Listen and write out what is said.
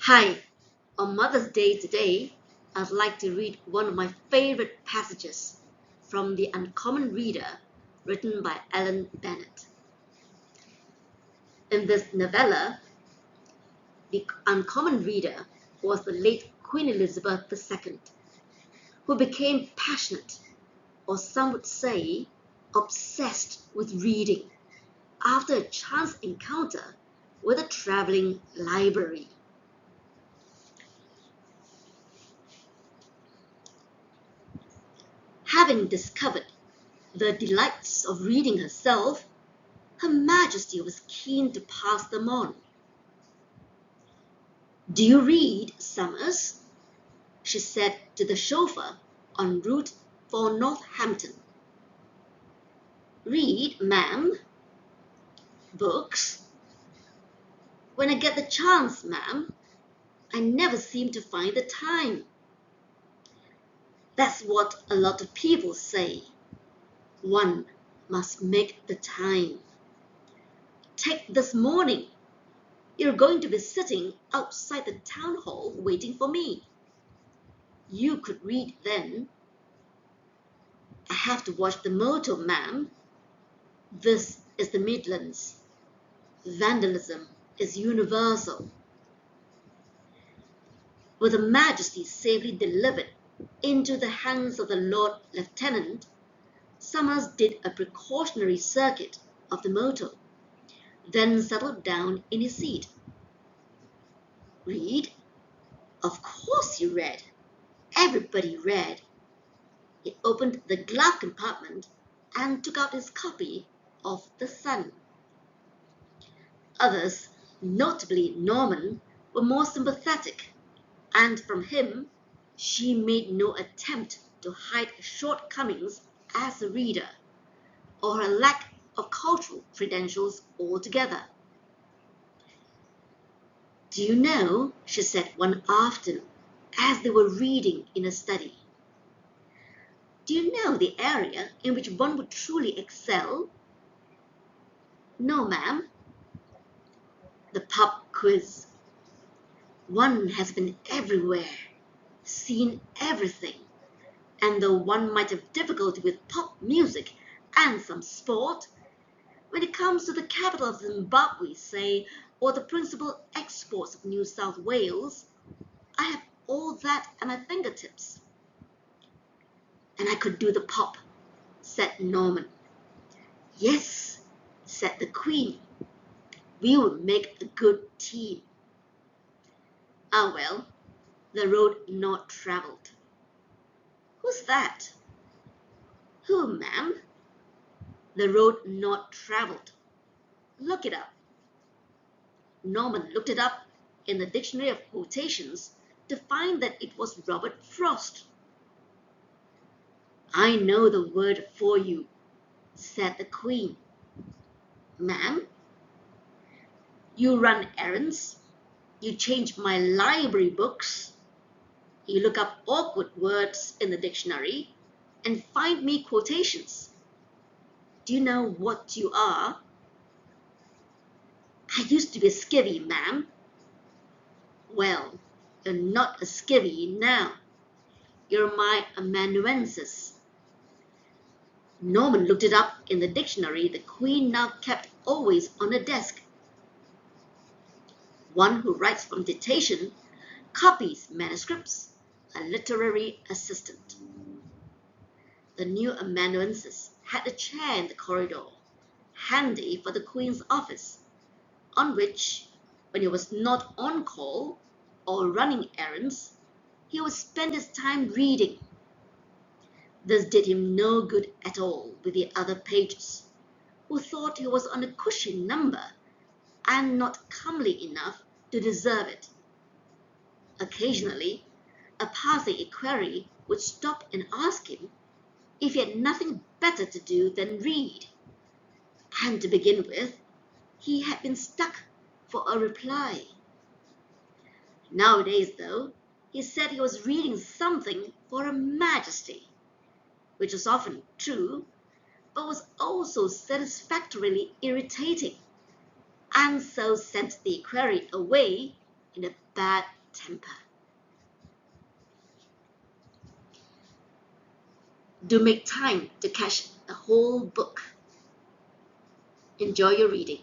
Hi, on Mother's Day today, I'd like to read one of my favorite passages from The Uncommon Reader, written by Alan Bennett. In this novella, The Uncommon Reader was the late Queen Elizabeth II, who became passionate, or some would say, obsessed with reading after a chance encounter with a traveling library. Having discovered the delights of reading herself, Her Majesty was keen to pass them on. "Do you read, Somers?" she said to the chauffeur en route for Northampton. "Read, ma'am?" "Books?" "When I get the chance, ma'am. I never seem to find the time." "That's what a lot of people say. One must make the time. Take this morning. You're going to be sitting outside the town hall waiting for me. You could read then." "I have to watch the motor, ma'am. This is the Midlands. Vandalism is universal." With Her Majesty safely delivered into the hands of the Lord Lieutenant, Somers did a precautionary circuit of the motor, then settled down in his seat. Read? Of course he read. Everybody read. He opened the glove compartment and took out his copy of The Sun. Others, notably Norman, were more sympathetic, and from him she made no attempt to hide her shortcomings as a reader, or her lack of cultural credentials altogether. "Do you know," she said one afternoon, as they were reading in her study, "do you know the area in which one would truly excel?" "No, ma'am." "The pub quiz. One has been everywhere, seen everything, and though one might have difficulty with pop music and some sport, when it comes to the capital of Zimbabwe, say, or the principal exports of New South Wales, I have all that at my fingertips." "And I could do the pop," said Norman. "Yes," said the Queen, "we would make a good team." Ah, well, the road not travelled. "Who's that?" "Who, ma'am?" "The road not travelled. Look it up." Norman looked it up in the Dictionary of Quotations to find that it was Robert Frost. "I know the word for you," said the Queen. "Ma'am?" "You run errands. You change my library books. You look up awkward words in the dictionary and find me quotations. Do you know what you are?" "I used to be a skivvy, ma'am." "Well, you're not a skivvy now. You're my amanuensis." Norman looked it up in the dictionary the Queen now kept always on her desk. "One who writes from dictation, copies manuscripts, a literary assistant." The new amanuensis had a chair in the corridor, handy for the Queen's office, on which, when he was not on call or running errands, he would spend his time reading. This did him no good at all with the other pages, who thought he was on a cushy number and not comely enough to deserve it. Occasionally, a passing equerry would stop and ask him if he had nothing better to do than read, and to begin with, he had been stuck for a reply. Nowadays, though, he said he was reading something for Her Majesty, which was often true, but was also satisfactorily irritating, and so sent the equerry away in a bad temper. Do make time to catch a whole book. Enjoy your reading.